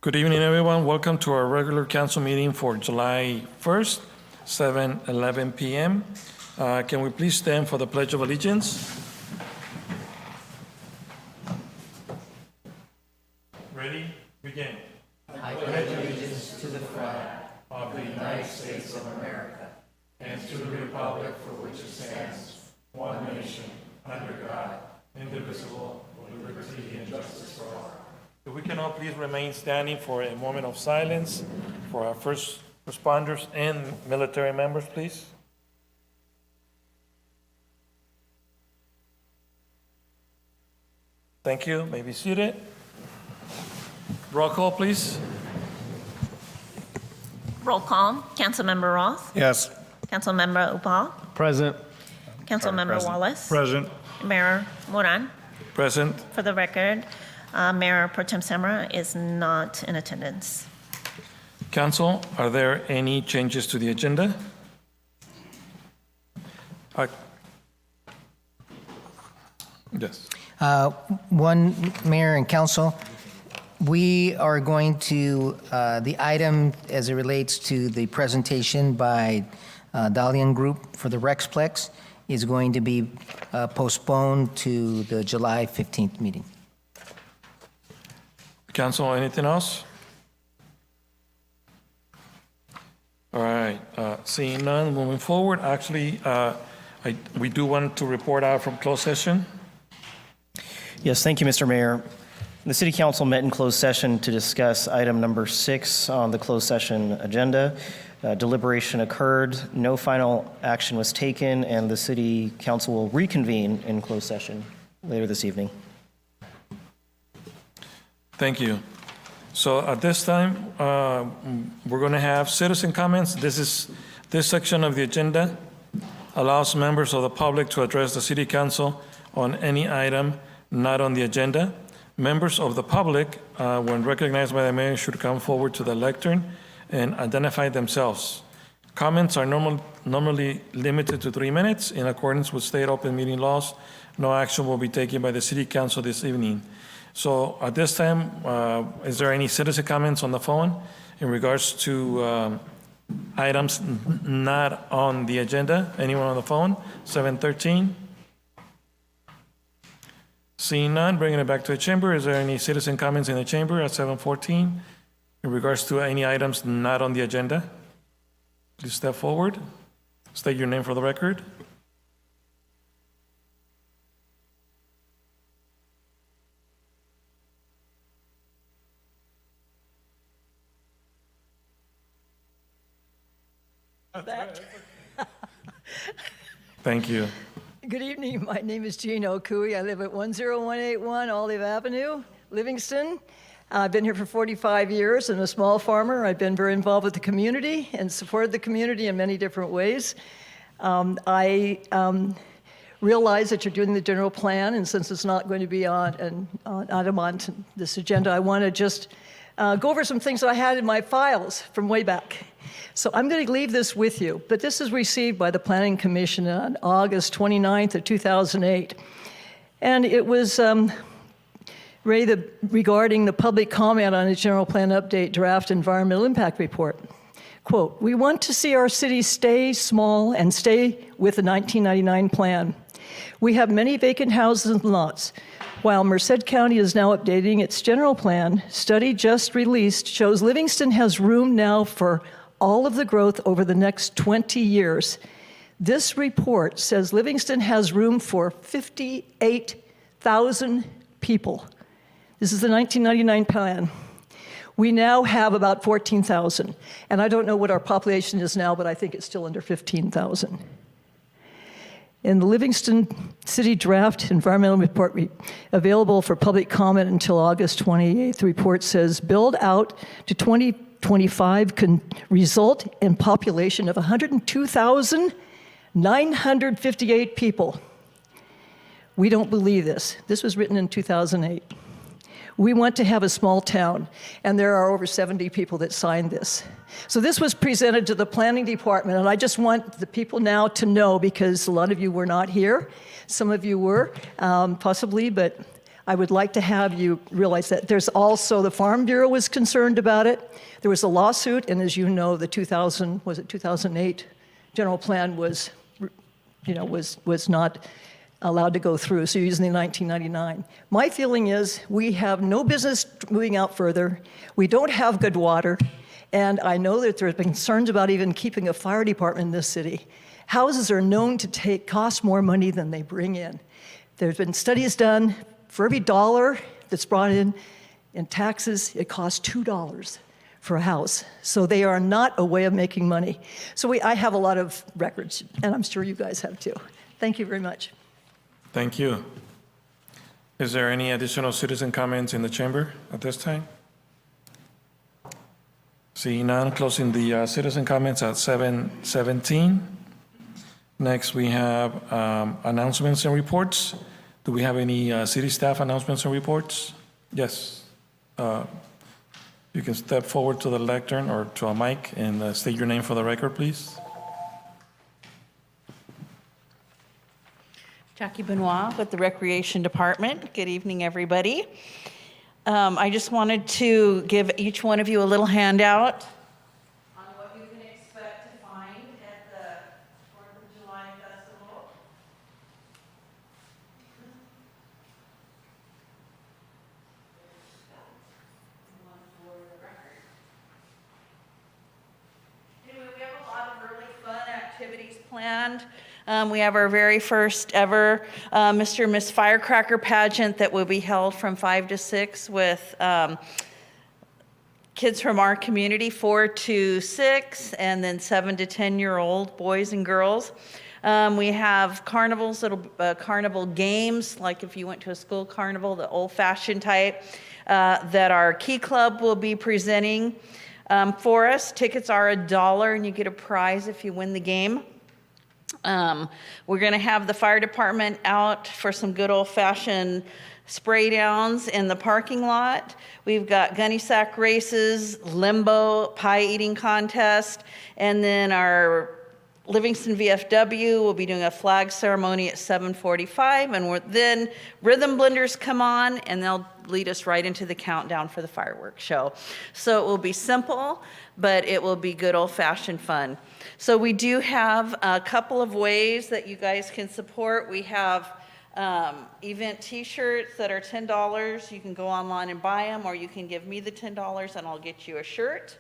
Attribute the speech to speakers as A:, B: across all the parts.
A: Good evening, everyone. Welcome to our regular council meeting for July 1st, 7:11 p.m. Can we please stand for the Pledge of Allegiance? Ready? Begin.
B: I pledge allegiance to the flag of the United States of America and to the republic for which it stands, one nation, under God, indivisible, with liberty and justice for all.
A: If we can all please remain standing for a moment of silence for our first responders and military members, please. Thank you. May be seated. Roll call, please.
C: Roll call. Councilmember Roth.
D: Yes.
C: Councilmember Upal.
D: Present.
C: Councilmember Wallace.
D: Present.
C: Mayor Moran.
A: Present.
C: For the record, Mayor Pro Tem Samra is not in attendance.
A: Council, are there any changes to the agenda? Yes.
E: One, Mayor and Council, we are going to, the item as it relates to the presentation by Dalian Group for the Rexplex is going to be postponed to the July 15th meeting.
A: Council, anything else? All right, seeing none, moving forward. Actually, we do want to report out from closed session.
F: Yes, thank you, Mr. Mayor. The City Council met in closed session to discuss item number 6 on the closed session agenda. Deliberation occurred, no final action was taken, and the City Council will reconvene in closed session later this evening.
A: Thank you. So at this time, we're going to have citizen comments. This section of the agenda allows members of the public to address the City Council on any item not on the agenda. Members of the public, when recognized by the mayor, should come forward to the lectern and identify themselves. Comments are normally limited to 3 minutes. In accordance with state open meeting laws, no action will be taken by the City Council this evening. So at this time, is there any citizen comments on the phone in regards to items not on the agenda? Anyone on the phone? 713? Seeing none, bringing it back to the chamber. Is there any citizen comments in the chamber at 714 in regards to any items not on the agenda? Please step forward. State your name for the record. Thank you.
G: Good evening. My name is Jean Okui. I live at 10181 Olive Avenue, Livingston. I've been here for 45 years. I'm a small farmer. I've been very involved with the community and supported the community in many different ways. I realize that you're doing the general plan, and since it's not going to be on this agenda, I want to just go over some things that I had in my files from way back. So I'm going to leave this with you, but this is received by the Planning Commission on August 29th of 2008. And it was regarding the public comment on a general plan update draft environmental impact report. Quote, "We want to see our city stay small and stay with the 1999 plan. We have many vacant houses and lots. While Merced County is now updating its general plan, study just released shows Livingston has room now for all of the growth over the next 20 years. This report says Livingston has room for 58,000 people. This is the 1999 plan. We now have about 14,000. And I don't know what our population is now, but I think it's still under 15,000. In the Livingston City Draft Environmental Report available for public comment until August 28th, the report says build out to 2025 can result in population of 102,958 people. We don't believe this. This was written in 2008. We want to have a small town, and there are over 70 people that signed this. So this was presented to the planning department, and I just want the people now to know, because a lot of you were not here. Some of you were, possibly, but I would like to have you realize that there's also, the Farm Bureau was concerned about it. There was a lawsuit, and as you know, the 2008 general plan was, was not allowed to go through, so you're using the 1999. My feeling is we have no business moving out further. We don't have good water, and I know that there's been concerns about even keeping a fire department in this city. Houses are known to cost more money than they bring in. There's been studies done. For every dollar that's brought in taxes, it costs $2 for a house. So they are not a way of making money. So I have a lot of records, and I'm sure you guys have too. Thank you very much.
A: Thank you. Is there any additional citizen comments in the chamber at this time? Seeing none, closing the citizen comments at 7:17. Next, we have announcements and reports. Do we have any city staff announcements and reports? Yes. You can step forward to the lectern or to a mic and state your name for the record, please.
D: Jackie Benoit with the Recreation Department. Good evening, everybody. I just wanted to give each one of you a little handout on what you can expect to find at the 4th of July Festival. Anyway, we have a lot of really fun activities planned. We have our very first ever Mr. and Miss Firecracker pageant that will be held from 5 to 6 with kids from our community, 4 to 6, and then 7 to 10-year-old boys and girls. We have carnivals, carnival games, like if you went to a school carnival, the old-fashioned type, that our Key Club will be presenting for us. Tickets are $1, and you get a prize if you win the game. We're going to have the fire department out for some good old-fashioned spray downs in the parking lot. We've got gunny sack races, limbo, pie eating contest, and then our Livingston VFW will be doing a flag ceremony at 7:45, and then rhythm blenders come on, and they'll lead us right into the countdown for the fireworks show. So it will be simple, but it will be good old-fashioned fun. So we do have a couple of ways that you guys can support. We have event t-shirts that are $10. You can go online and buy them, or you can give me the $10 and I'll get you a shirt.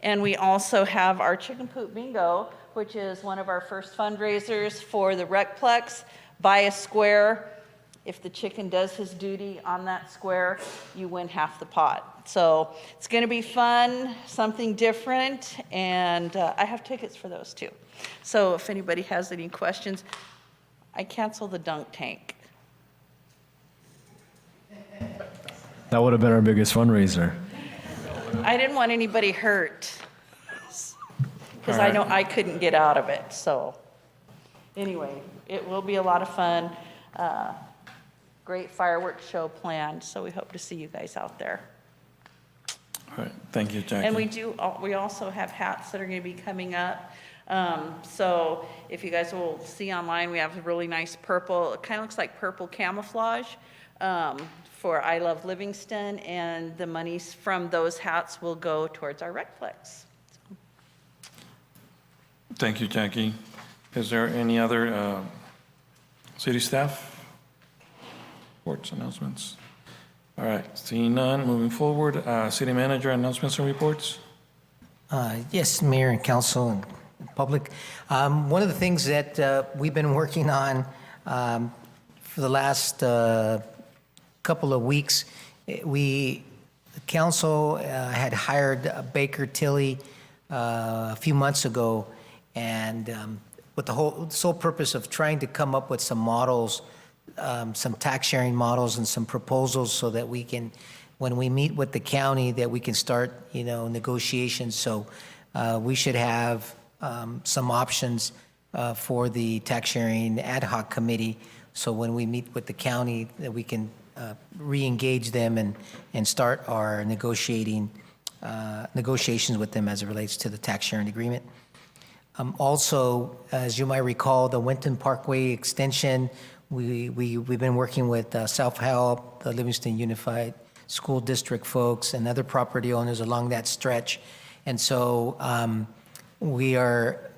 D: And we also have our Chicken Poop Bingo, which is one of our first fundraisers for the Recplex. Buy a square. If the chicken does his duty on that square, you win half the pot. So it's going to be fun, something different, and I have tickets for those too. So if anybody has any questions, I canceled the dunk tank.
H: That would have been our biggest fundraiser.
D: I didn't want anybody hurt because I know I couldn't get out of it. So anyway, it will be a lot of fun. Great fireworks show planned, so we hope to see you guys out there.
A: All right, thank you, Jackie.
D: And we also have hats that are going to be coming up. So if you guys will see online, we have a really nice purple, it kind of looks like purple camouflage for I Love Livingston, and the monies from those hats will go towards our Recplex.
A: Thank you, Jackie. Is there any other city staff reports, announcements? All right, seeing none, moving forward. City manager announcements and reports?
E: Yes, Mayor and Council and public. One of the things that we've been working on for the last couple of weeks, the council had hired Baker Tilly a few months ago, and with the sole purpose of trying to come up with some models, some tax sharing models and some proposals so that we can, when we meet with the county, that we can start, negotiations. So we should have some options for the tax sharing ad hoc committee. So when we meet with the county, that we can re-engage them and start our negotiations with them as it relates to the tax sharing agreement. Also, as you might recall, the Winton Parkway extension We've been working with Self-Help, the Livingston Unified School District folks, and other property owners along that stretch. And so we are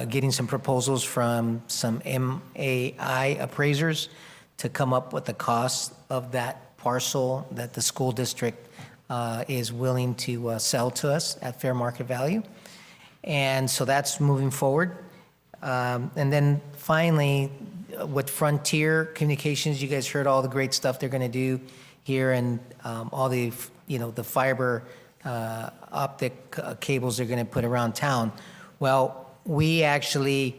E: getting some proposals from some MAI appraisers to come up with the cost of that parcel that the school district is willing to sell to us at fair market value. And so that's moving forward. And then finally, with Frontier Communications, you guys heard all the great stuff they're going to do here, and all the, the fiber optic cables they're going to put around town. Well, we actually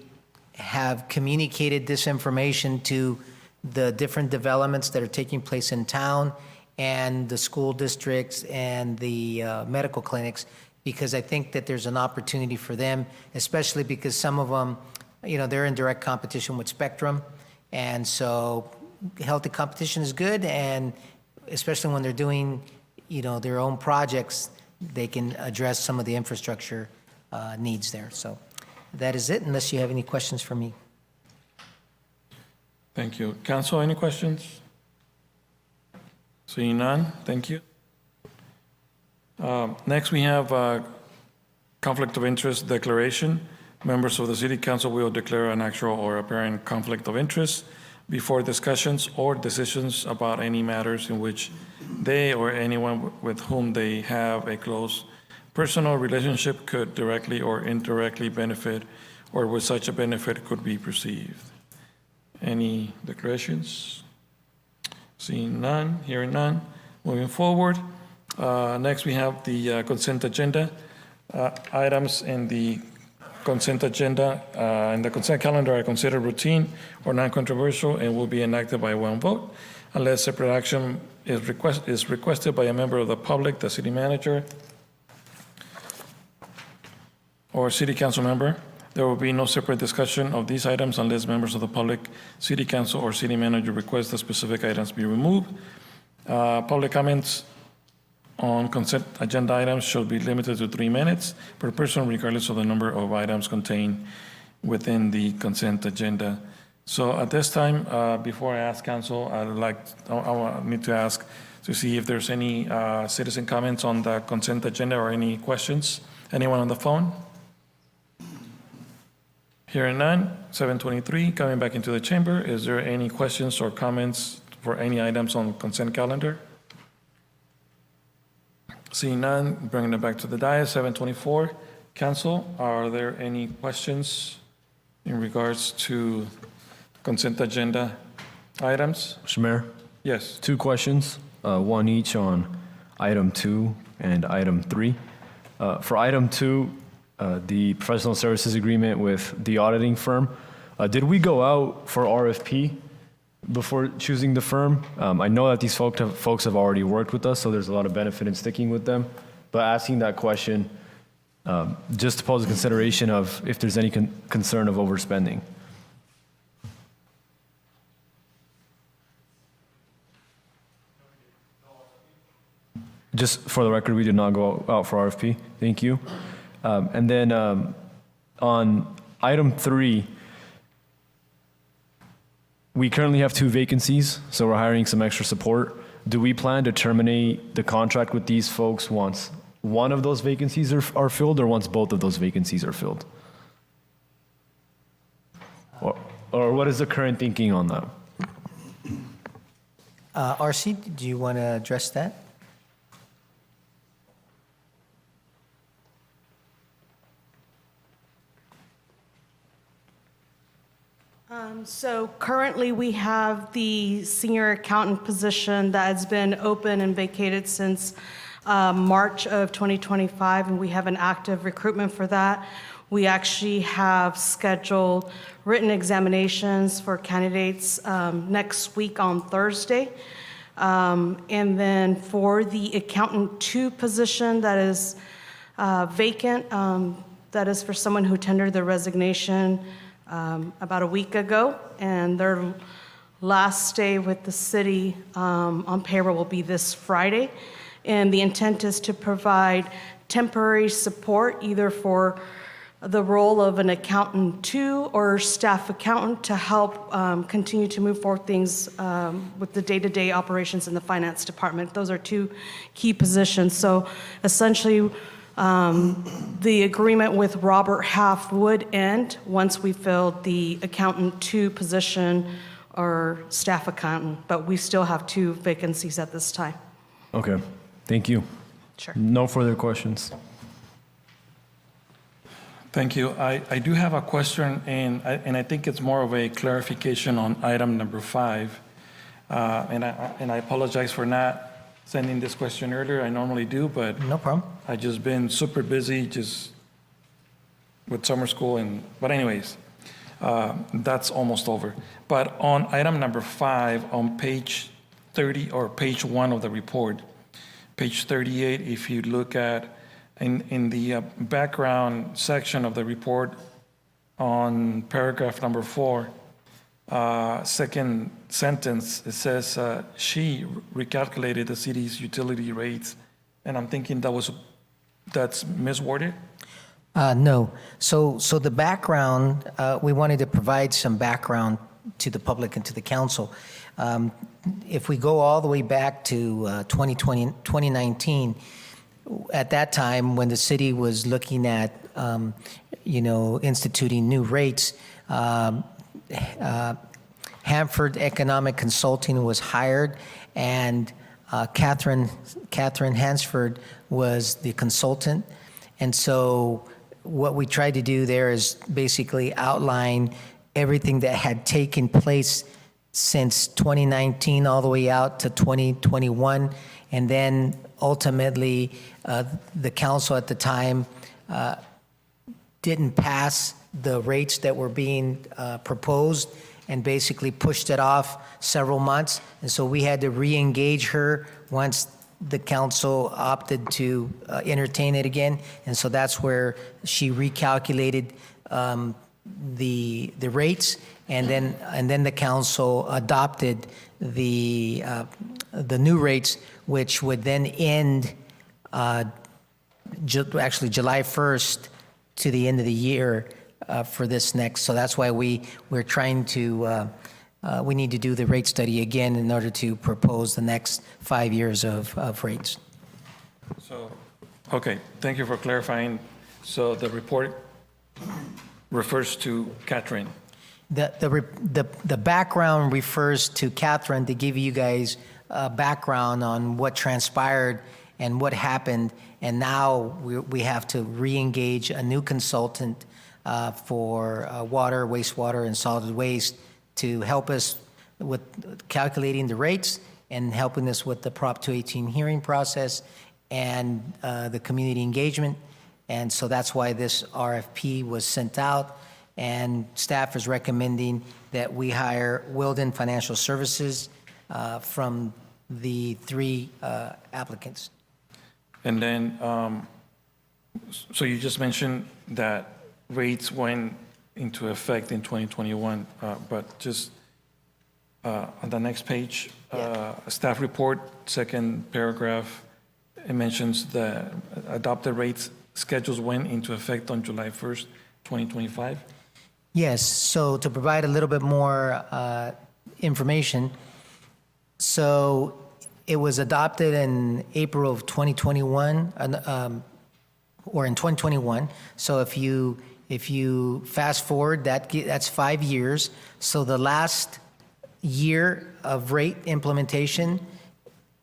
E: have communicated this information to the different developments that are taking place in town and the school districts and the medical clinics, because I think that there's an opportunity for them, especially because some of them, they're in direct competition with Spectrum. And so healthy competition is good, and especially when they're doing, their own projects, they can address some of the infrastructure needs there. So that is it, unless you have any questions for me.
A: Thank you. Council, any questions? Seeing none, thank you. Next, we have conflict of interest declaration. Members of the City Council will declare an actual or apparent conflict of interest before discussions or decisions about any matters in which they or anyone with whom they have a close personal relationship could directly or indirectly benefit, or with such a benefit could be perceived. Any declarations? Seeing none, hearing none. Moving forward, next we have the consent agenda. Items in the consent agenda and the consent calendar are considered routine or non-controversial and will be enacted by one vote unless separate action is requested by a member of the public, the city manager, or city council member. There will be no separate discussion of these items unless members of the public, city council, or city manager request that specific items be removed. Public comments on consent agenda items should be limited to 3 minutes per person, regardless of the number of items contained within the consent agenda. So at this time, before I ask council, I need to ask to see if there's any citizen comments on the consent agenda or any questions. Anyone on the phone? Hearing none, 7:23, coming back into the chamber. Is there any questions or comments for any items on consent calendar? Seeing none, bringing it back to the dais, 7:24. Council, are there any questions in regards to consent agenda items?
H: Mr. Mayor,
A: Yes.
H: 2 questions, one each on item 2 and item 3. For item 2, the professional services agreement with the auditing firm, did we go out for RFP before choosing the firm? I know that these folks have already worked with us, so there's a lot of benefit in sticking with them. But asking that question, just to pose a consideration of if there's any concern of overspending. Just for the record, we did not go out for RFP. Thank you. And then on item 3, we currently have 2 vacancies, so we're hiring some extra support. Do we plan to terminate the contract with these folks once one of those vacancies are filled, or once both of those vacancies are filled? Or what is the current thinking on that?
E: RC, do you want to address that?
I: So currently, we have the senior accountant position that has been open and vacated since March of 2025, and we have an active recruitment for that. We actually have scheduled written examinations for candidates next week on Thursday. And then for the accountant 2 position that is vacant, that is for someone who tendered their resignation about a week ago, and their last day with the city on payroll will be this Friday. And the intent is to provide temporary support either for the role of an accountant two or staff accountant to help continue to move forward things with the day-to-day operations in the finance department. Those are two key positions. So essentially, the agreement with Robert Half would end once we filled the accountant two position or staff accountant, but we still have two vacancies at this time.
H: Okay, thank you.
I: Sure.
H: No further questions.
A: Thank you. I do have a question, and I think it's more of a clarification on item number 5. And I apologize for not sending this question earlier. I normally do, but
E: No problem.
A: I just been super busy just with summer school but anyways, that's almost over. But on item number 5 on page 30 or page 1 of the report, page 38, if you look at in the background section of the report on paragraph number 4, second sentence, it says she recalculated the city's utility rates, and I'm thinking that's misworded.
E: No. So the background, we wanted to provide some background to the public and to the council. If we go all the way back to 2019, at that time when the city was looking at, instituting new rates, Hanford Economic Consulting was hired, and Catherine Hansford was the consultant. And so what we tried to do there is basically outline everything that had taken place since 2019 all the way out to 2021. And then ultimately, the council at the time didn't pass the rates that were being proposed and basically pushed it off several months. And so we had to re-engage her once the council opted to entertain it again. And so that's where she recalculated the rates, and then the council adopted the new rates, which would then end actually July 1st to the end of the year for this next. So that's why we're trying to, we need to do the rate study again in order to propose the next 5 years of rates.
A: So, okay, thank you for clarifying. So the report refers to Catherine.
E: The background refers to Catherine to give you guys background on what transpired and what happened. And now we have to re-engage a new consultant for water, wastewater, and solid waste to help us with calculating the rates and helping us with the Prop 218 hearing process and the community engagement. And so that's why this RFP was sent out. And staff is recommending that we hire Wilden Financial Services from the 3 applicants.
A: And then, so you just mentioned that rates went into effect in 2021, but just on the next page, staff report, second paragraph, it mentions the adopted rates schedules went into effect on July 1st, 2025.
E: Yes, so to provide a little bit more information, so it was adopted in April of 2021, or in 2021. So if you fast forward, that's 5 years. So the last year of rate implementation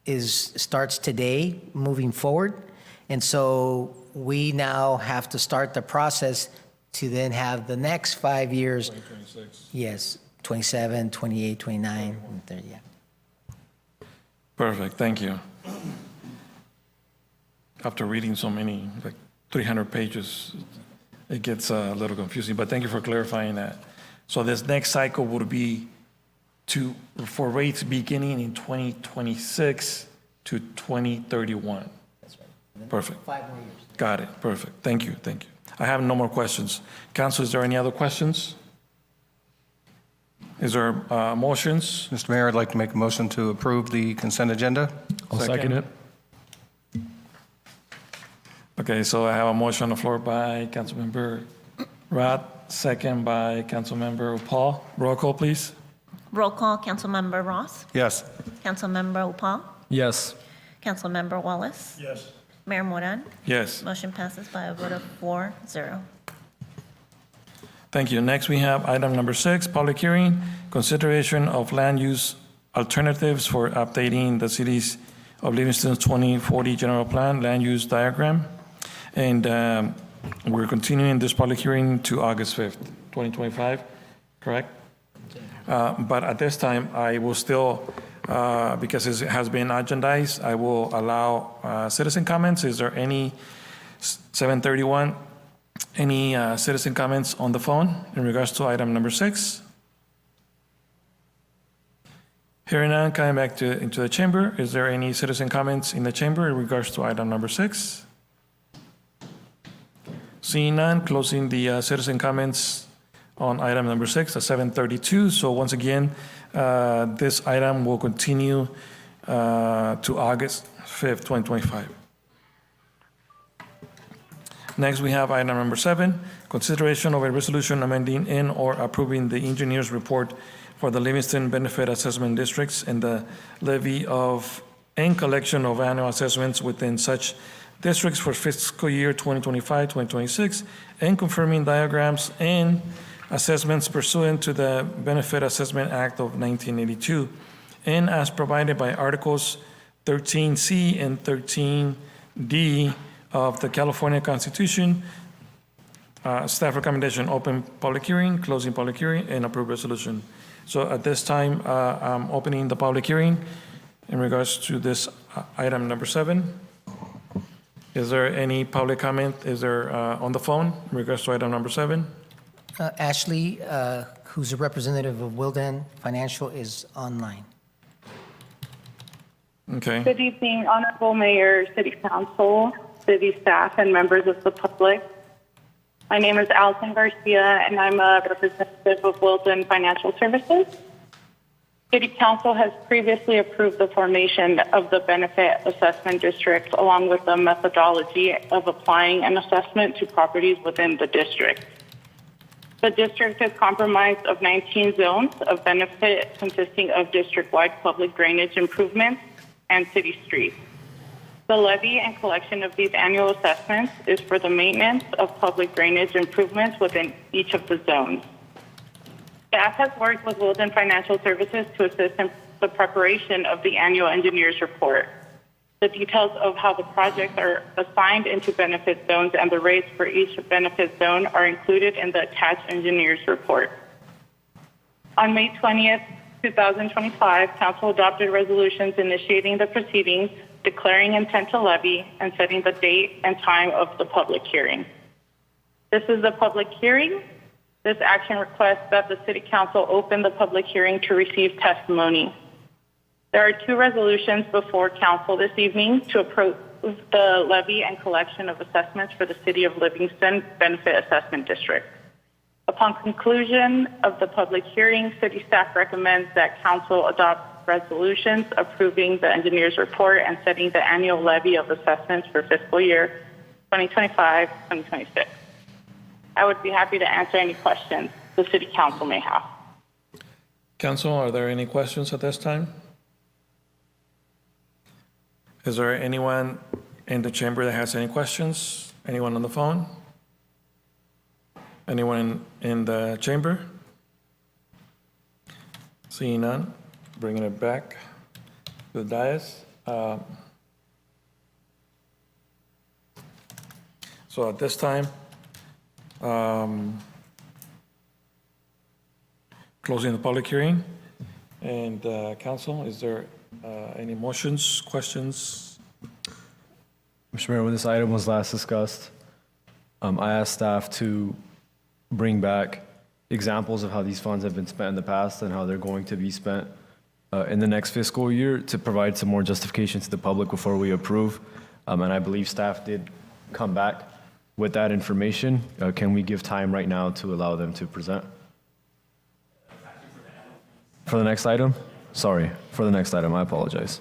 E: starts today, moving forward. And so we now have to start the process to then have the next 5 years.
A: 2026.
E: Yes, 27, 28, 29, and 30, yeah.
A: Perfect, thank you. After reading so many, like 300 pages, it gets a little confusing, but thank you for clarifying that. So this next cycle would be for rates beginning in 2026 to 2031.
E: That's right.
A: Perfect.
E: 5 more years.
A: Got it, perfect. Thank you, thank you. I have no more questions. Council, is there any other questions? Is there motions?
J: Mr. Mayor, I'd like to make a motion to approve the consent agenda.
H: I'll second it.
A: Okay, so I have a motion on the floor by Councilmember Rod, second by Councilmember Paul. Roll call, please.
C: Roll call, Councilmember Ross,
J: Yes.
C: Councilmember Upal,
H: Yes.
C: Councilmember Wallace,
B: Yes.
C: Mayor Moran.
A: Yes.
C: Motion passes by a vote of 4-0.
A: Thank you. Next, we have item number 6, public hearing, consideration of land use alternatives for updating the cities of Livingston's 2040 general plan land use diagram. And we're continuing this public hearing to August 5th, 2025, correct? But at this time, I will still, because it has been agendized, I will allow citizen comments. Is there any 731? Any citizen comments on the phone in regards to item number 6? Hearing none, coming back into the chamber, is there any citizen comments in the chamber in regards to item number 6? Seeing none, closing the citizen comments on item number 6 at 7:32. So once again, this item will continue to August 5th, 2025. Next, we have item number 7, consideration of a resolution amending and/or approving the engineer's report for the Livingston Benefit Assessment Districts and the levy of and collection of annual assessments within such districts for fiscal year 2025, 2026, and confirming diagrams and assessments pursuant to the Benefit Assessment Act of 1982, and as provided by Articles 13C and 13D of the California Constitution. Staff recommendation, open public hearing, closing public hearing, and approve resolution. So at this time, I'm opening the public hearing in regards to this item number 7. Is there any public comment? Is there on the phone in regards to item number 7?
E: Ashley, who's a representative of Wilden Financial, is online.
A: Okay.
K: Good evening, Honorable Mayor, City Council, city staff, and members of the public. My name is Alison Garcia, and I'm a representative of Wilden Financial Services. City Council has previously approved the formation of the Benefit Assessment District along with the methodology of applying an assessment to properties within the district. The district is comprised of 19 zones of benefit consisting of district-wide public drainage improvements and city streets. The levy and collection of these annual assessments is for the maintenance of public drainage improvements within each of the zones. Staff has worked with Wilden Financial Services to assist in the preparation of the annual engineer's report. The details of how the projects are assigned into benefit zones and the rates for each benefit zone are included in the attached engineer's report. On May 20th, 2025, Council adopted resolutions initiating the proceedings, declaring intent to levy, and setting the date and time of the public hearing. This is the public hearing. This action requests that the City Council open the public hearing to receive testimony. There are 2 resolutions before Council this evening to approve the levy and collection of assessments for the City of Livingston Benefit Assessment District. Upon conclusion of the public hearing, City staff recommends that Council adopt resolutions approving the engineer's report and setting the annual levy of assessments for fiscal year 2025-2026. I would be happy to answer any questions the City Council may have.
A: Council, are there any questions at this time? Is there anyone in the chamber that has any questions? Anyone on the phone? Anyone in the chamber? Seeing none, bringing it back to the dais. So at this time, closing the public hearing. And council, is there any motions, questions?
H: Mr. Mayor, when this item was last discussed, I asked staff to bring back examples of how these funds have been spent in the past and how they're going to be spent in the next fiscal year to provide some more justification to the public before we approve. And I believe staff did come back with that information. Can we give time right now to allow them to present? For the next item? Sorry, for the next item, I apologize.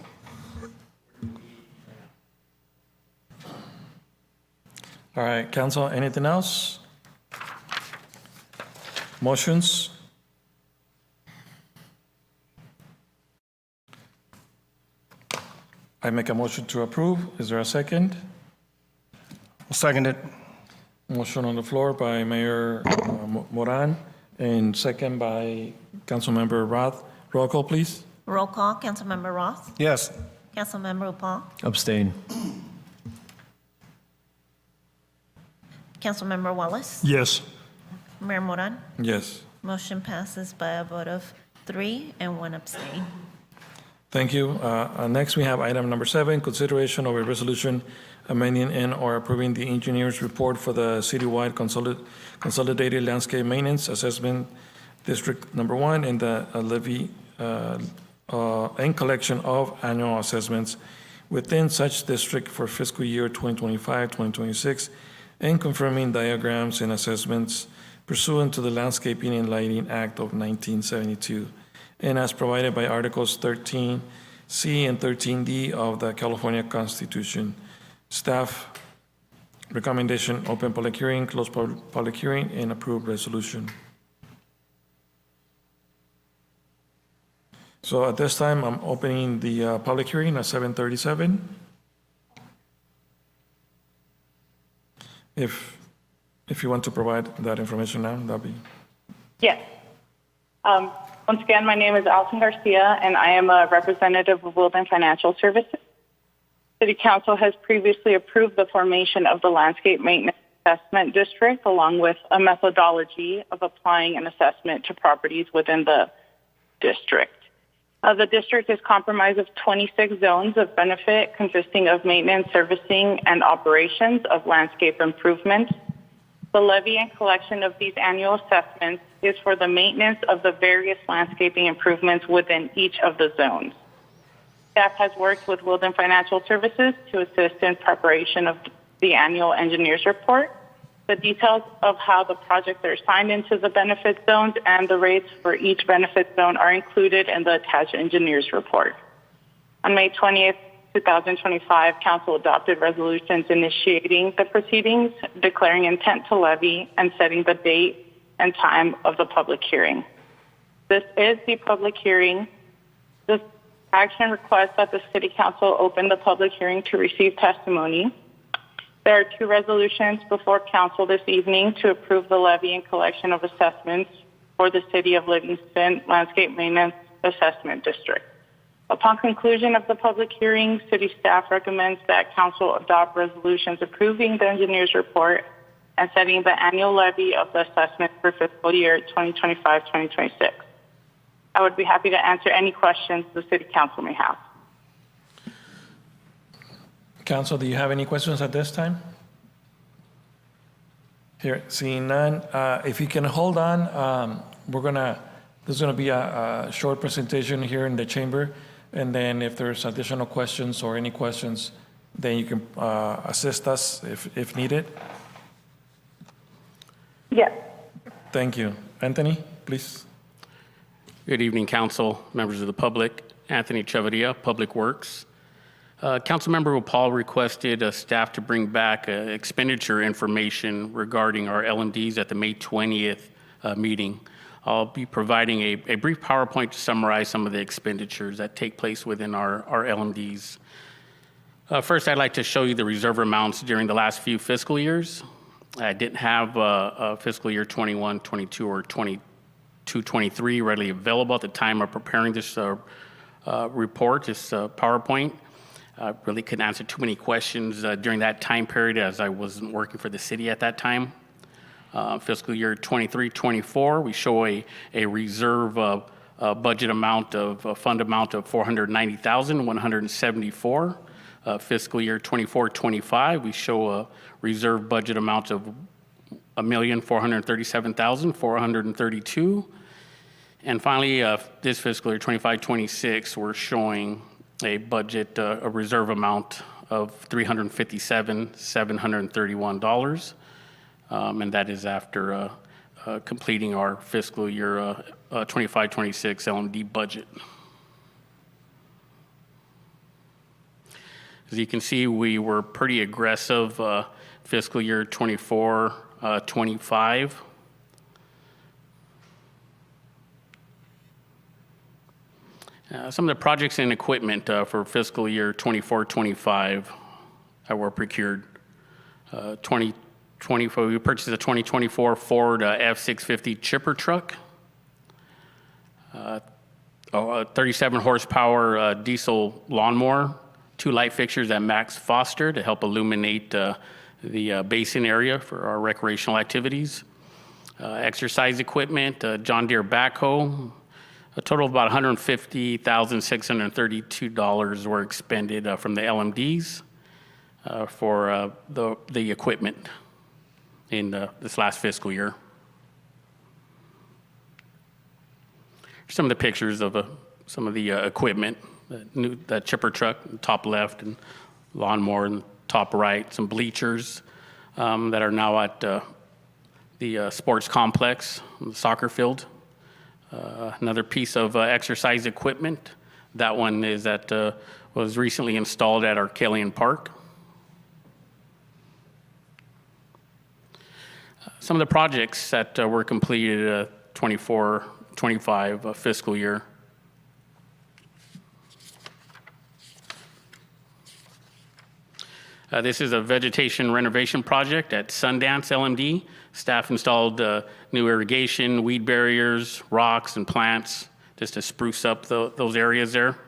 A: All right, council, anything else? Motions? I make a motion to approve. Is there a second?
J: I'll second it.
A: Motion on the floor by Mayor Moran and second by Councilmember Roth. Roll call, please.
C: Roll call, Councilmember Roth,
J: Yes.
C: Councilmember Upal,
H: Abstain.
C: Councilmember Wallace,
A: Yes.
C: Mayor Moran.
A: Yes.
C: Motion passes by a vote of 3 and 1 abstain.
A: Thank you. Next, we have item number 7, consideration of a resolution amending and/or approving the engineer's report for the citywide consolidated landscape maintenance assessment district number 1 and the levy and collection of annual assessments within such district for fiscal year 2025, 2026, and confirming diagrams and assessments pursuant to the Landscaping and Lighting Act of 1972, and as provided by Articles 13C and 13D of the California Constitution. Staff recommendation, open public hearing, close public hearing, and approve resolution. So at this time, I'm opening the public hearing at 7:37. If you want to provide that information now, that'd be.
K: Yes. Once again, my name is Alison Garcia, and I am a representative of Wilden Financial Services. City Council has previously approved the formation of the Landscape Maintenance Assessment District, along with a methodology of applying an assessment to properties within the district. The district is comprised of 26 zones of benefit consisting of maintenance, servicing, and operations of landscape improvements. The levy and collection of these annual assessments is for the maintenance of the various landscaping improvements within each of the zones. Staff has worked with Wilden Financial Services to assist in preparation of the annual engineer's report. The details of how the projects are assigned into the benefit zones and the rates for each benefit zone are included in the attached engineer's report. On May 20th, 2025, Council adopted resolutions initiating the proceedings, declaring intent to levy, and setting the date and time of the public hearing. This is the public hearing. This action requests that the City Council open the public hearing to receive testimony. There are 2 resolutions before Council this evening to approve the levy and collection of assessments for the City of Livingston Landscape Maintenance Assessment District. Upon conclusion of the public hearing, City staff recommends that Council adopt resolutions approving the engineer's report and setting the annual levy of the assessment for fiscal year 2025-2026. I would be happy to answer any questions the City Council may have.
A: Council, do you have any questions at this time? Here, seeing none, if you can hold on, there's gonna be a short presentation here in the chamber, and then if there's additional questions or any questions, then you can assist us if needed.
K: Yes.
A: Thank you. Anthony, please.
L: Good evening, Council, members of the public. Anthony Chavarria, Public Works. Councilmember Upal requested staff to bring back expenditure information regarding our L&Ds at the May 20th meeting. I'll be providing a brief PowerPoint to summarize some of the expenditures that take place within our L&Ds. First, I'd like to show you the reserve amounts during the last few fiscal years. I didn't have fiscal year 21, 22, or 22, 23 readily available at the time of preparing this report, this PowerPoint. I really couldn't answer too many questions during that time period as I wasn't working for the city at that time. Fiscal year 23-24, we show a reserve budget amount of fund amount of $490,174. Fiscal year 24-25, we show a reserve budget amount of $1,437,432. And finally, this fiscal year 25-26, we're showing a budget, a reserve amount of $357,731. And that is after completing our fiscal year 25-26 L&D budget. As you can see, we were pretty aggressive fiscal year 24-25. Some of the projects and equipment for fiscal year 24-25 that were procured. 2024, we purchased a 2024 Ford F-650 chipper truck, a 37 horsepower diesel lawnmower, 2 light fixtures at Max Foster to help illuminate the basin area for our recreational activities, exercise equipment, John Deere backhoe. A total of about $150,632 were expended from the LMDs for the equipment in this last fiscal year. Some of the pictures of some of the equipment, that chipper truck, top left, and lawnmower in the top right, some bleachers that are now at the sports complex, the soccer field. Another piece of exercise equipment. That one is was recently installed at our Killian Park. Some of the projects that were completed 24-25 fiscal year. This is a vegetation renovation project at Sundance LMD. Staff installed new irrigation, weed barriers, rocks, and plants just to spruce up those areas there.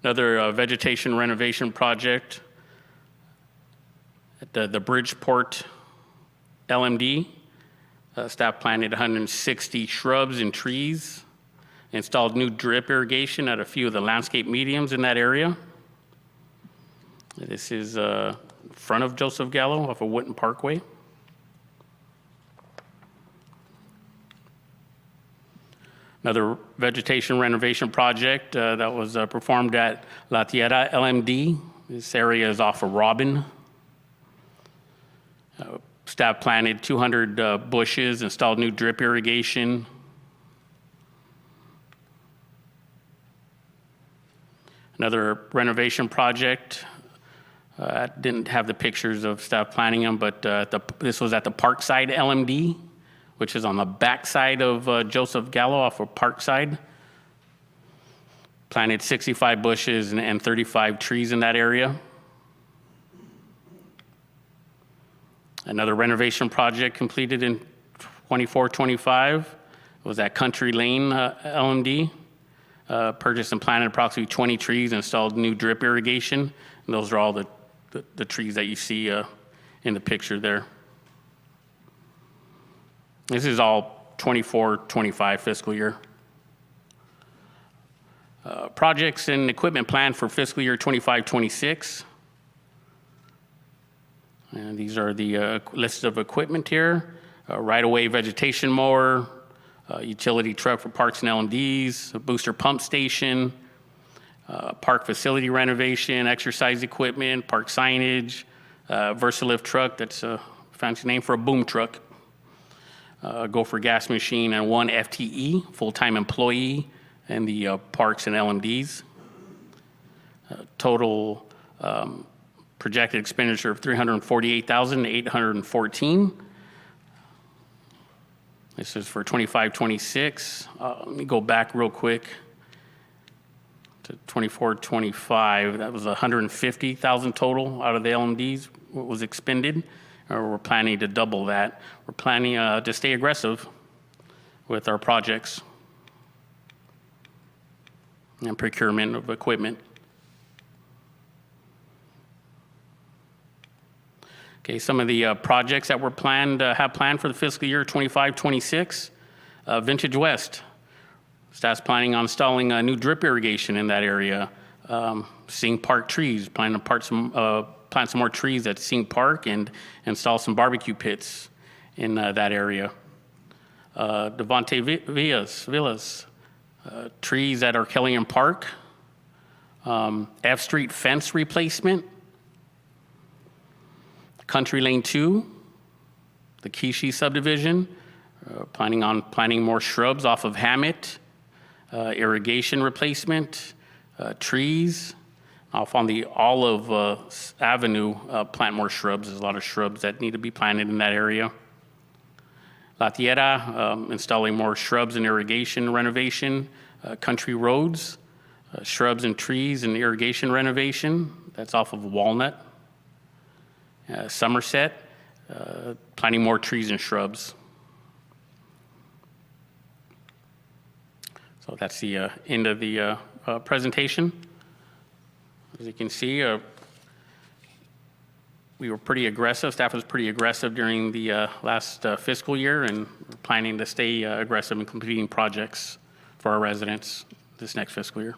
L: Another vegetation renovation project at the Bridgeport LMD. Staff planted 160 shrubs and trees, installed new drip irrigation at a few of the landscape mediums in that area. This is front of Joseph Gallo off of Witten Parkway. Another vegetation renovation project that was performed at La Tierra LMD. This area is off of Robin. Staff planted 200 bushes, installed new drip irrigation. Another renovation project. I didn't have the pictures of staff planning them, but this was at the Parkside LMD, which is on the backside of Joseph Gallo off of Parkside. Planted 65 bushes and 35 trees in that area. Another renovation project completed in 24-25 was at Country Lane LMD. Purchased and planted approximately 20 trees, installed new drip irrigation. And those are all the trees that you see in the picture there. This is all 24-25 fiscal year. Projects and equipment planned for fiscal year 25-26. And these are the list of equipment here. Right-of-way vegetation mower, utility truck for parks and LMDs, a booster pump station, park facility renovation, exercise equipment, park signage, Versalift truck, that's a fancy name for a boom truck, Gopher gas machine, and 1 FTE, full-time employee, in the parks and LMDs. Total projected expenditure of $348,814. This is for 25-26. Let me go back real quick to 24-25. That was 150,000 total out of the LMDs what was expended. We're planning to double that. We're planning to stay aggressive with our projects and procurement of equipment. Okay, some of the projects that were have planned for the fiscal year 25-26. Vintage West. Staff's planning on installing new drip irrigation in that area. Sing Park trees, planning to plant some more trees at Sing Park and install some barbecue pits in that area. Devontae Villas, trees at our Killian Park. F Street fence replacement. Country Lane 2, the Kishi subdivision, planning on planting more shrubs off of Hammett, irrigation replacement, trees. Off on the Olive Avenue, plant more shrubs. There's a lot of shrubs that need to be planted in that area. La Tierra, installing more shrubs and irrigation renovation. Country Roads, shrubs and trees and irrigation renovation. That's off of Walnut. Somerset, planting more trees and shrubs. So that's the end of the presentation. As you can see, we were pretty aggressive. Staff was pretty aggressive during the last fiscal year, and we're planning to stay aggressive in completing projects for our residents this next fiscal year.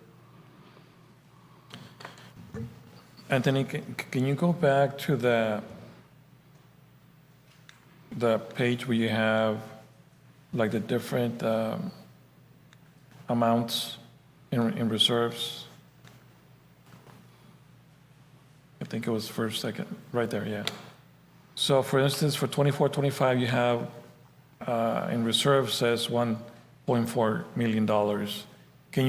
A: Anthony, can you go back to the page where you have like the different amounts in reserves? I think it was first, second, right there, yeah. So for instance, for 24-25, you have in reserve says $1.4 million. Can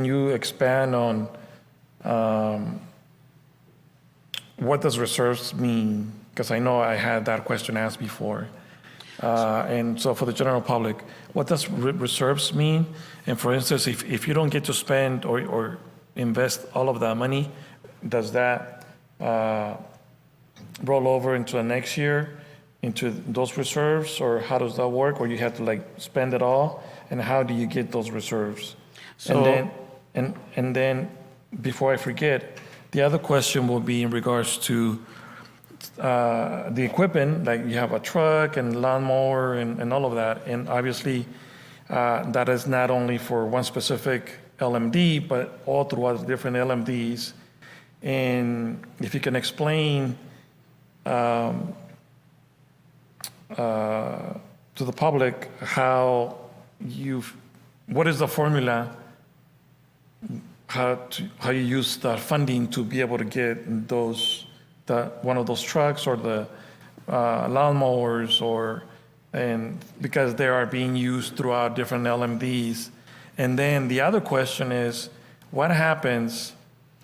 A: you expand on what does reserves mean? Because I know I had that question asked before. And so for the general public, what does reserves mean? And for instance, if you don't get to spend or invest all of that money, does that roll over into the next year, into those reserves, or how does that work? Or you have to like spend it all, and how do you get those reserves?
L: So,
A: And then before I forget, the other question will be in regards to the equipment, like you have a truck and lawnmower and all of that, and obviously that is not only for one specific LMD, but all throughout the different LMDs. And if you can explain to the public what is the formula, how you use the funding to be able to get one of those trucks or the lawnmowers, and because they are being used throughout different LMDs. And then the other question is, what happens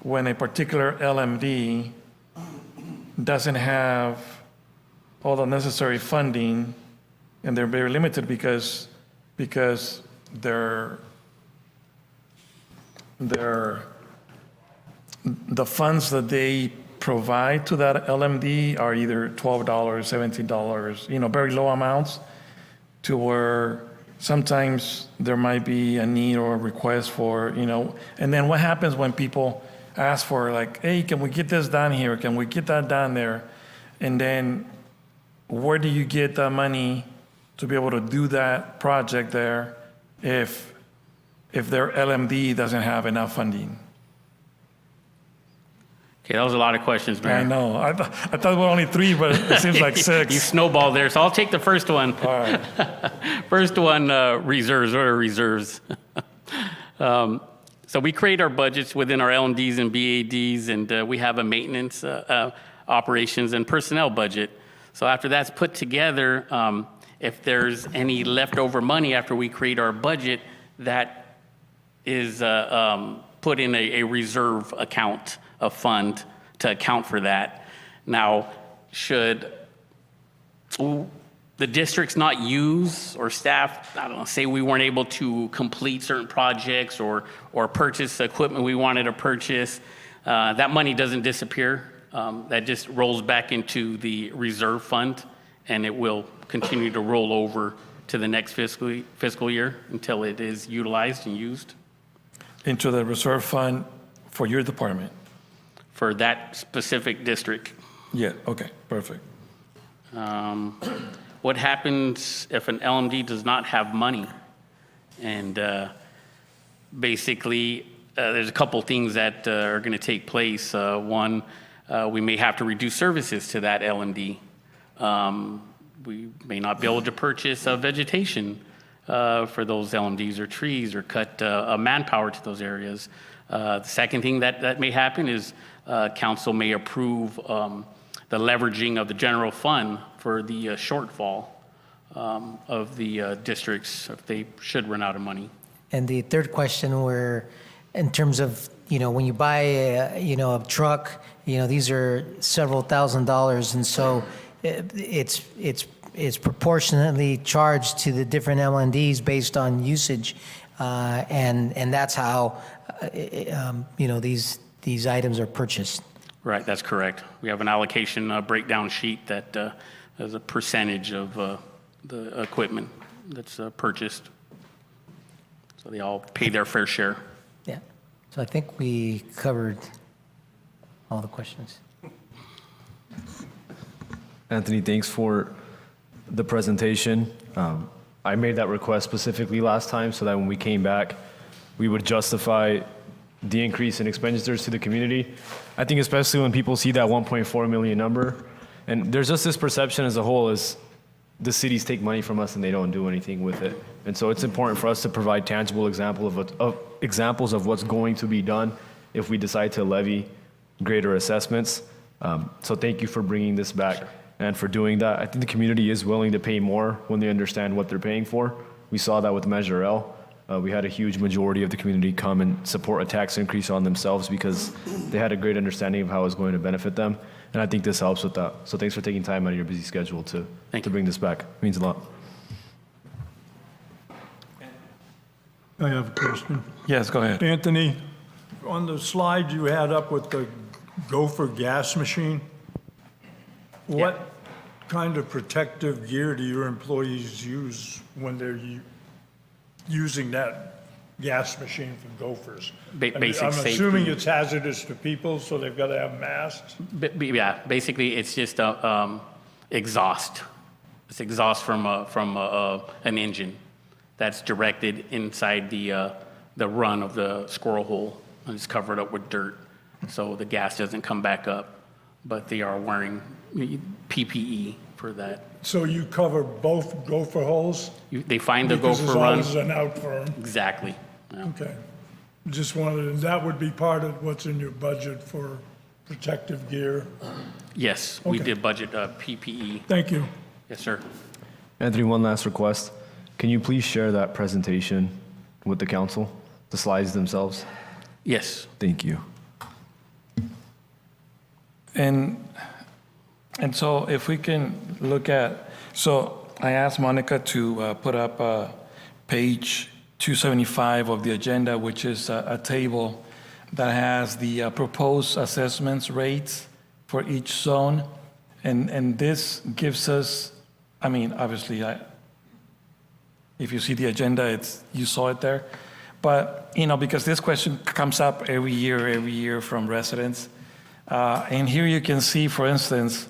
A: when a particular LMD doesn't have all the necessary funding, and they're very limited because the funds that they provide to that LMD are either $12, $17, very low amounts, to where sometimes there might be a need or a request for, and then what happens when people ask for like, hey, can we get this done here? Can we get that done there? And then where do you get the money to be able to do that project there if their LMD doesn't have enough funding?
L: okay, that was a lot of questions, Mayor.
A: I know. I thought there were only 3, but it seems like 6.
L: You snowballed there, so I'll take the first one.
A: All right.
L: First one, reserves. What are reserves? So we create our budgets within our LMDs and BADs, and we have a maintenance, operations, and personnel budget. So after that's put together, if there's any leftover money after we create our budget, that is put in a reserve account, a fund to account for that. Now, should the districts not use, or staff, I don't know, say we weren't able to complete certain projects or purchase equipment we wanted to purchase, that money doesn't disappear. That just rolls back into the reserve fund, and it will continue to roll over to the next fiscal year until it is utilized and used.
A: Into the reserve fund for your department?
L: For that specific district.
A: Yeah, okay, perfect.
L: What happens if an LMD does not have money? And basically, there's a couple things that are going to take place. One, we may have to reduce services to that LMD. We may not be able to purchase vegetation for those LMDs or trees, or cut manpower to those areas. The second thing that may happen is council may approve the leveraging of the general fund for the shortfall of the districts if they should run out of money.
E: And the third question, where in terms of, when you buy a truck, these are several $1,000s, and so it's it's proportionately charged to the different LNDs based on usage, and that's how, these items are purchased.
L: Right, that's correct. We have an allocation breakdown sheet that is a percentage of the equipment that's purchased. So they all pay their fair share.
E: Yeah. So I think we covered all the questions.
H: Anthony, thanks for the presentation. I made that request specifically last time so that when we came back, we would justify the increase in expenditures to the community. I think especially when people see that 1.4 million number, and there's just this perception as a whole is the cities take money from us and they don't do anything with it. And so it's important for us to provide tangible examples of what's going to be done if we decide to levy greater assessments. So thank you for bringing this back and for doing that. I think the community is willing to pay more when they understand what they're paying for. We saw that with Measure L. We had a huge majority of the community come and support a tax increase on themselves because they had a great understanding of how it was going to benefit them. And I think this helps with that. So thanks for taking time out of your busy schedule to bring this back. It means a lot.
B: I have a question.
A: Yes, go ahead.
B: Anthony, on the slide you had up with the Gopher gas machine, what kind of protective gear do your employees use when they're using that gas machine for Gophers?
L: Basic
B: I'm
L: safety.
B: assuming it's hazardous to people, so they've got to have masks?
L: Yeah, basically it's just exhaust. It's exhaust from an engine that's directed inside the run of the squirrel hole, and it's covered up with dirt, so the gas doesn't come back up. But they are wearing PPE for that.
B: So you cover both Gopher holes?
L: They find the
B: Because
L: gopher
B: there's
L: run.
B: always an out for 'em.
L: Exactly. Yeah.
B: Okay. Just wanted, that would be part of what's in your budget for protective gear?
L: Yes, we
B: Okay.
L: did budget PPE.
B: Thank you.
L: Yes, sir.
H: Anthony, one last request. Can you please share that presentation with the council, the slides themselves?
L: Yes.
H: Thank you.
A: And so if we can look at, so I asked Monica to put up page 275 of the agenda, which is a table that has the proposed assessments rates for each zone. And this gives us, I mean, obviously, if you see the agenda, you saw it there. But, because this question comes up every year from residents. And here you can see, for instance,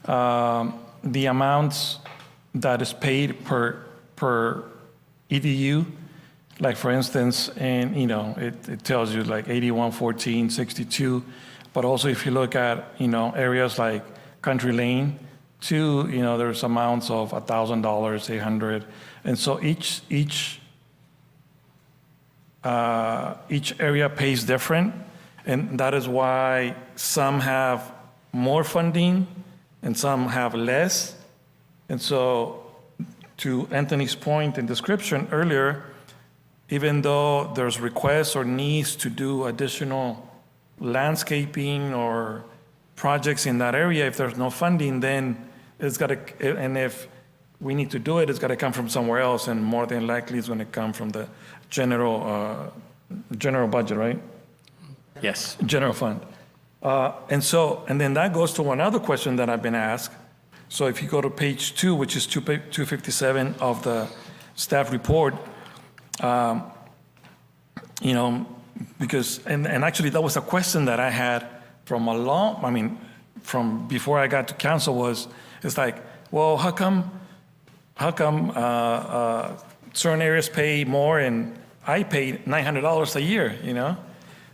A: the amounts that is paid per EDU. Like, for instance, and it tells you like 81, 14, 62. But also if you look at, areas like Country Lane, too, there's amounts of $1,000, $800. And so each area pays different. And that is why some have more funding and some have less. And so to Anthony's point and description earlier, even though there's requests or needs to do additional landscaping or projects in that area, if there's no funding, then it's got to, and if we need to do it, it's got to come from somewhere else, and more than likely it's going to come from the general budget, right?
L: Yes.
A: General fund. And then that goes to one other question that I've been asked. So if you go to page 2, which is 257 of the staff report, because, and actually that was a question that I had from before I got to council it's like, well, how come certain areas pay more and I pay $900 a year,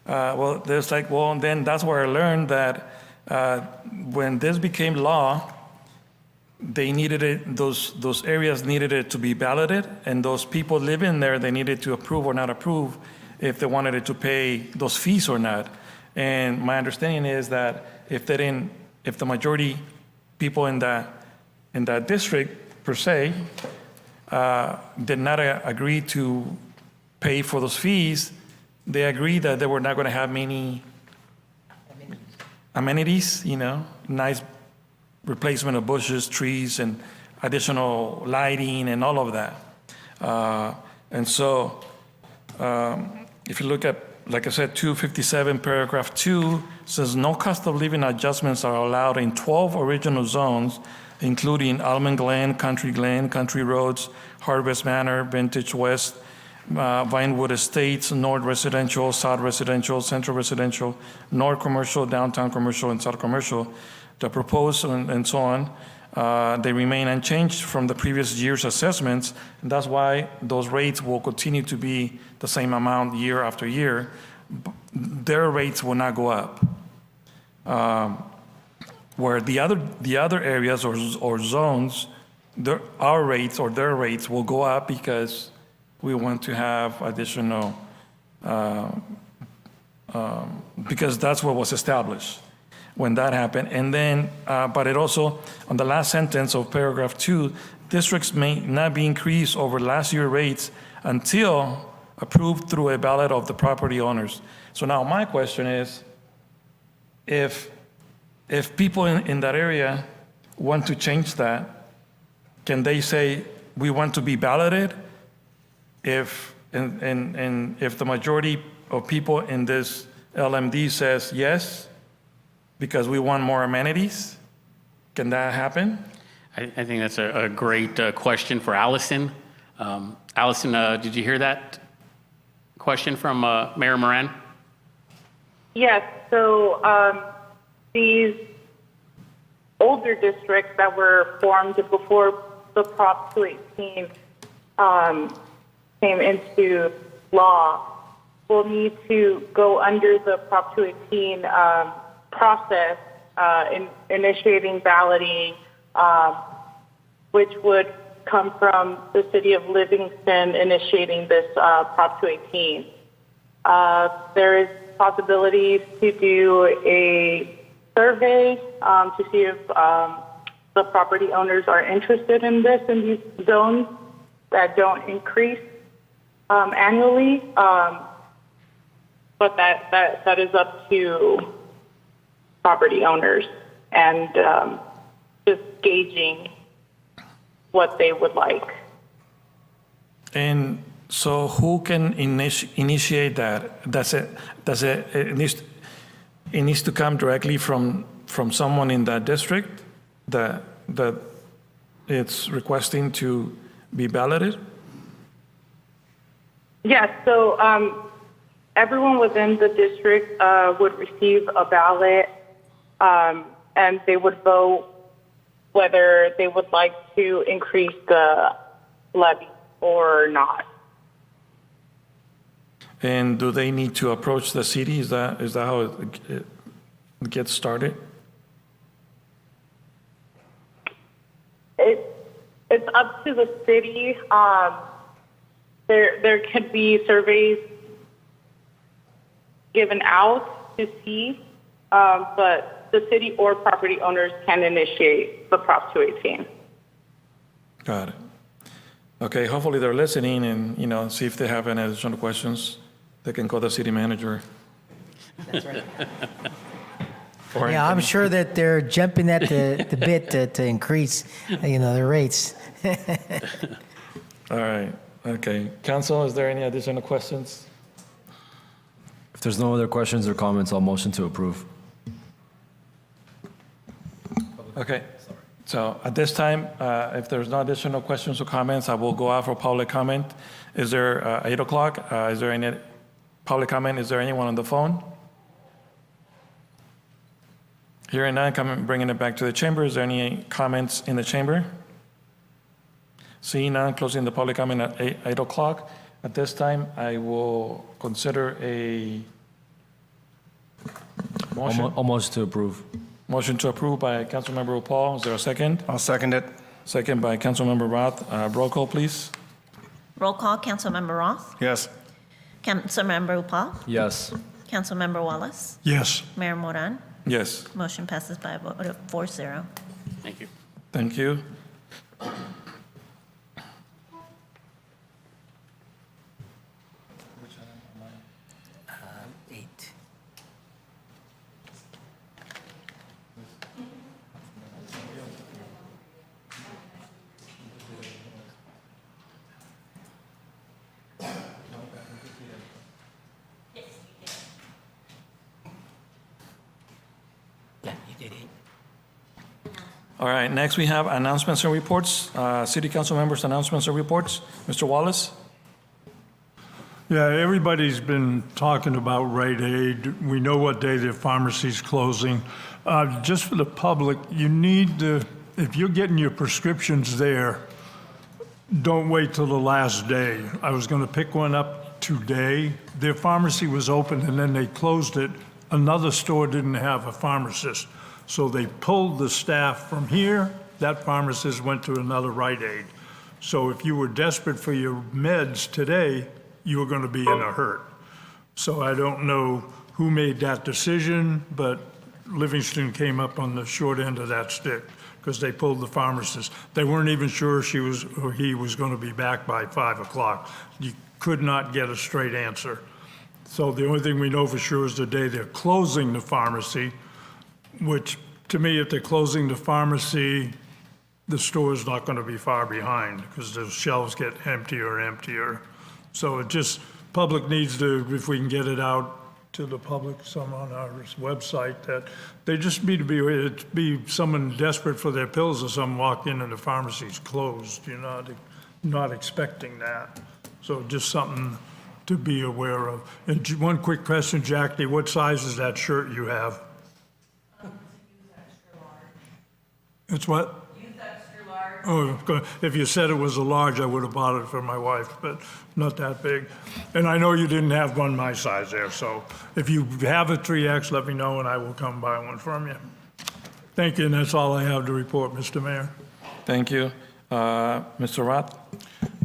A: Well, there's like, well, and then that's where I learned that when this became law, they needed it, those areas needed it to be balloted, and those people living there, they needed to approve or not approve if they wanted it to pay those fees or not. And my understanding is that if the majority people in that district per se did not agree to pay for those fees, they agreed that they were not going to have many amenities, nice replacement of bushes, trees, and additional lighting and all of that. And so if you look at, like I said, 257 paragraph 2 says no cost of living adjustments are allowed in 12 original zones, including Almond Glen, Country Roads, Harvest Manor, Vintage West, Vinewood Estates, North Residential, South Residential, Central Residential, North Commercial, Downtown Commercial, and South Commercial. The proposed and so on, they remain unchanged from the previous year's assessments, and that's why those rates will continue to be the same amount year after year. Their rates will not go up. Where the other areas or zones, our rates or their rates will go up because we want to have additional, because that's what was established when that happened. And then, but it also, on the last sentence of paragraph 2, districts may not be increased over last year's rates until approved through a ballot of the property owners. So now my question is, if people in that area want to change that, can they say, we want to be balloted? If the majority of people in this LMD says yes, because we want more amenities, can that happen?
L: I think that's a great question for Allison. Allison, did you hear that question from Mayor Moran?
K: Yes, so these older districts that were formed before the Prop 218 came into law will need to go under the Prop 218 process, initiating balloting, which would come from the city of Livingston initiating this Prop 218. There is possibilities to do a survey to see if the property owners are interested in this in these zones that don't increase annually, but that is up to property owners and just gauging what they would like.
A: And so who can initiate that? It needs to come directly from someone in that district that it's requesting to be balloted?
K: Yes, so everyone within the district would receive a ballot and they would vote whether they would like to increase the levy or not.
A: And do they need to approach the city? Is that how it gets started?
K: It's up to the city. There could be surveys given out to see, but the city or property owners can initiate the Prop 218.
A: Got it. Okay, hopefully they're listening and, see if they have any additional questions. They can call the city manager.
E: That's right.
A: Or
E: Yeah, I'm sure that they're jumping at the bit to increase, their rates.
A: All right, okay. Council, is there any additional questions?
H: If there's no other questions or comments, I'll motion to approve.
A: Okay, so at this time, if there's no additional questions or comments, I will go out for public comment. Is there 8 o'clock? Is there any public comment? Is there anyone on the phone? Hearing none, bringing it back to the chamber. Is there any comments in the chamber? Seeing none, closing the public comment at 8 o'clock. At this time, I will consider a motion.
H: I'll motion to approve.
A: Motion to approve by Councilmember Paul. Is there a second?
J: I'll second it.
A: Second by Councilmember Roth. Roll call, please.
C: Roll call, Councilmember Roth,
J: Yes.
C: Councilmember Upal,
H: Yes.
C: Councilmember Wallace,
J: Yes.
C: Mayor Moran.
A: Yes.
C: Motion passes by a vote of 4-0.
L: Thank you.
A: Thank you.
E: Eight.
A: All right, next we have announcements and reports. City council members' announcements and reports. Mr. Wallace?
B: Yeah, everybody's been talking about Rite Aid. We know what day the pharmacy's closing. Just for the public, you need to, if you're getting your prescriptions there, don't wait till the last day. I was going to pick one up today. Their pharmacy was open and then they closed it. Another store didn't have a pharmacist. So they pulled the staff from here. That pharmacist went to another Rite Aid. So if you were desperate for your meds today, you were going to be in a hurt. So I don't know who made that decision, but Livingston came up on the short end of that stick because they pulled the pharmacist. They weren't even sure she was or he was going to be back by 5 o'clock. You could not get a straight answer. So the only thing we know for sure is the day they're closing the pharmacy, which to me, if they're closing the pharmacy, the store is not going to be far behind because the shelves get emptier and emptier. So it just, public needs to, if we can get it out to the public, some on our website, that they just need to be, it'd be someone desperate for their pills or someone walk in and the pharmacy's closed. You're not expecting that. So just something to be aware of. And one quick question, Jackie, what size is that shirt you have? It's what? Oh, if you said it was a large, I would have bought it for my wife, but not that big. And I know you didn't have one my size there, so if you have a 3X, let me know and I will come buy one from you. Thank you, and that's all I have to report, Mr. Mayor.
A: Thank you. Mr. Roth?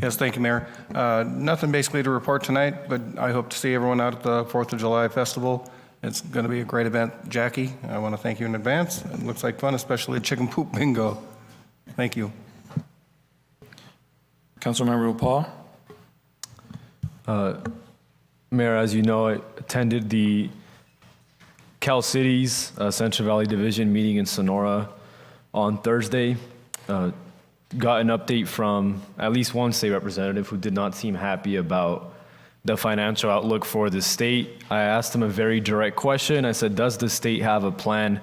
J: Yes, thank you, Mayor. Nothing basically to report tonight, but I hope to see everyone out at the 4th of July Festival. It's going to be a great event. Jackie, I want to thank you in advance. It looks like fun, especially chicken poop bingo. Thank you.
A: Councilmember Paul?
H: Mayor, as you know, I attended the Cal Cities Central Valley Division meeting in Sonora on Thursday. Got an update from at least one state representative who did not seem happy about the financial outlook for the state. I asked him a very direct question. I said, does the state have a plan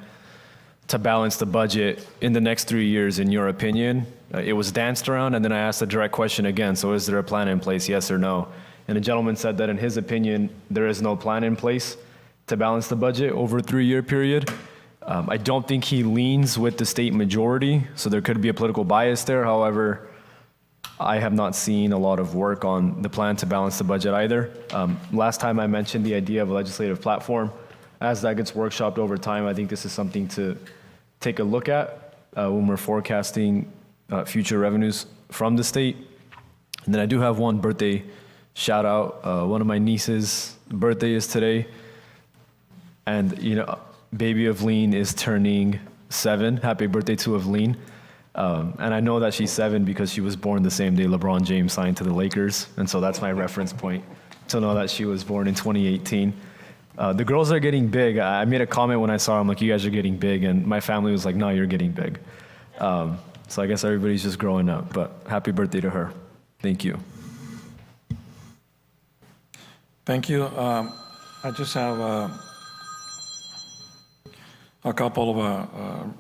H: to balance the budget in the next 3 years, in your opinion? It was danced around, and then I asked a direct question again. So is there a plan in place, yes or no? And the gentleman said that in his opinion, there is no plan in place to balance the budget over a 3-year period. I don't think he leans with the state majority, so there could be a political bias there. However, I have not seen a lot of work on the plan to balance the budget either. Last time I mentioned the idea of a legislative platform. As that gets workshopped over time, I think this is something to take a look at when we're forecasting future revenues from the state. And then I do have one birthday shout out. One of my nieces' birthday is today. And, you know, baby Evelyn is turning 7. Happy birthday to Evelyn. And I know that she's 7 because she was born the same day LeBron James signed to the Lakers. And so that's my reference point to know that she was born in 2018. The girls are getting big. I made a comment when I saw them, like, you guys are getting big. And my family was like, no, you're getting big. So I guess everybody's just growing up. But happy birthday to her. Thank you.
A: Thank you. I just have a couple of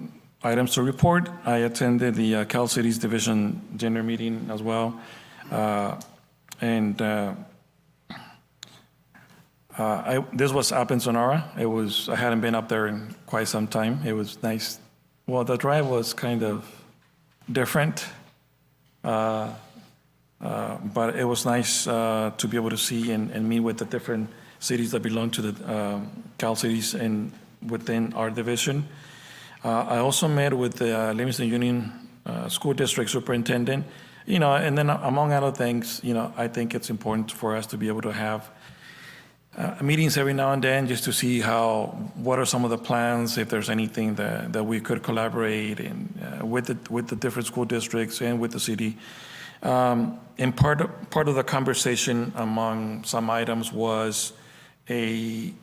A: items to report. I attended the Cal Cities Division dinner meeting as well. This was up in Sonora. I hadn't been up there in quite some time. It was nice. Well, the drive was kind of different, but it was nice to be able to see and meet with the different cities that belong to the Cal Cities and within our division. I also met with the Livingston Union School District Superintendent, and then among other things, I think it's important for us to be able to have meetings every now and then just to see what are some of the plans, if there's anything that we could collaborate with the different school districts and with the city. And part of the conversation among some items was the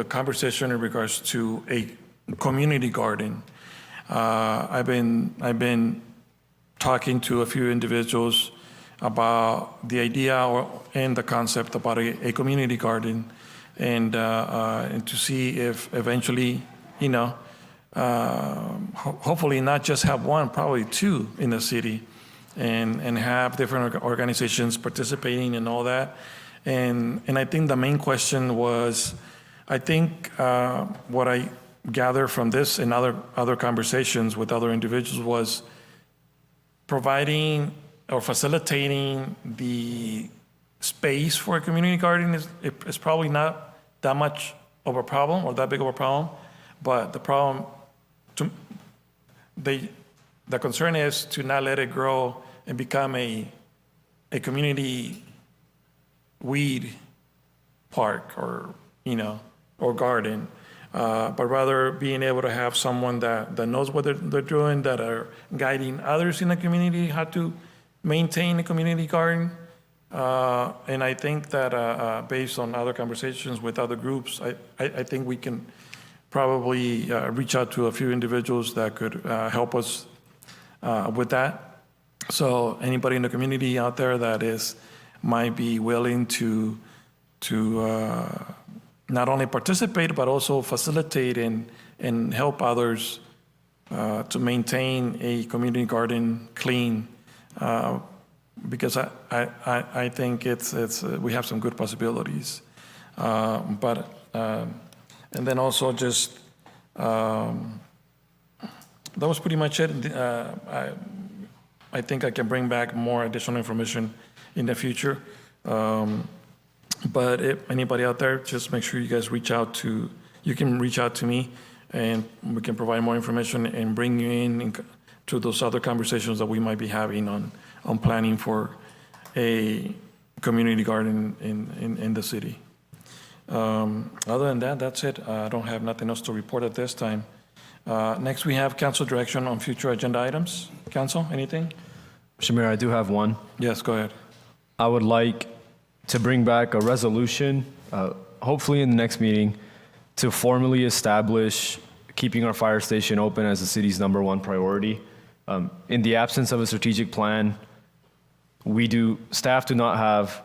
A: conversation in regards to a community garden. I've been talking to a few individuals about the idea and the concept about a community garden, and to see if eventually hopefully not just have one, probably two in the city, and have different organizations participating and all that. And I think the main question was, I think what I gathered from this and other conversations with other individuals was providing or facilitating the space for a community garden is probably not that much of a problem or that big of a problem, but the concern is to not let it grow and become a community weed park or garden, but rather being able to have someone that knows what they're doing, that are guiding others in the community how to maintain a community garden. And I think that based on other conversations with other groups, I think we can probably reach out to a few individuals that could help us with that. So anybody in the community out there that might be willing to not only participate, but also facilitate and help others to maintain a community garden clean, because I think we have some good possibilities. And then also just, that was pretty much it. I think I can bring back more additional information in the future. But if anybody out there, just make sure you guys you can reach out to me, and we can provide more information and bring you in to those other conversations that we might be having on planning for a community garden in the city. Other than that, that's it. I don't have nothing else to report at this time. Next, we have council direction on future agenda items. Council, anything?
H: Mr. Mayor, I do have one.
A: Yes, go ahead.
H: I would like to bring back a resolution, hopefully in the next meeting, to formally establish keeping our fire station open as the city's #1 priority. In the absence of a strategic plan, staff do not have,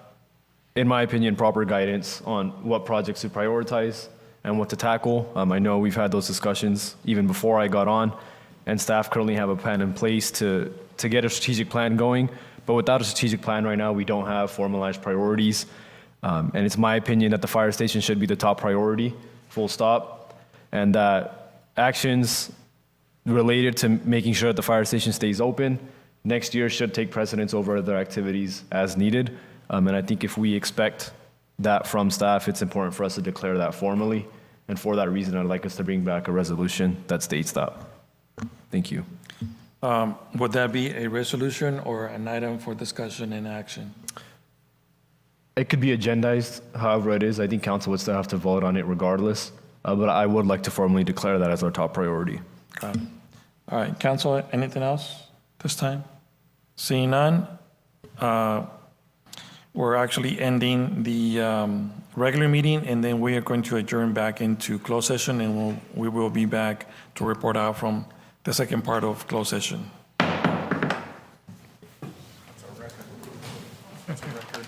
H: in my opinion, proper guidance on what projects to prioritize and what to tackle. I know we've had those discussions even before I got on, and staff currently have a plan in place to get a strategic plan going. But without a strategic plan right now, we don't have formalized priorities. And it's my opinion that the fire station should be the top priority, full stop. And that actions related to making sure that the fire station stays open next year should take precedence over other activities as needed. And I think if we expect that from staff, it's important for us to declare that formally. And for that reason, I'd like us to bring back a resolution that states that. Thank you.
A: Would that be a resolution or an item for discussion and action?
H: It could be agendized, however it is. I think council would still have to vote on it regardless. But I would like to formally declare that as our top priority.
A: All right, council, anything else this time? Seeing none, we're actually ending the regular meeting, and then we are going to adjourn back into closed session, and we will be back to report out from the second part of closed session.
B: That's a record.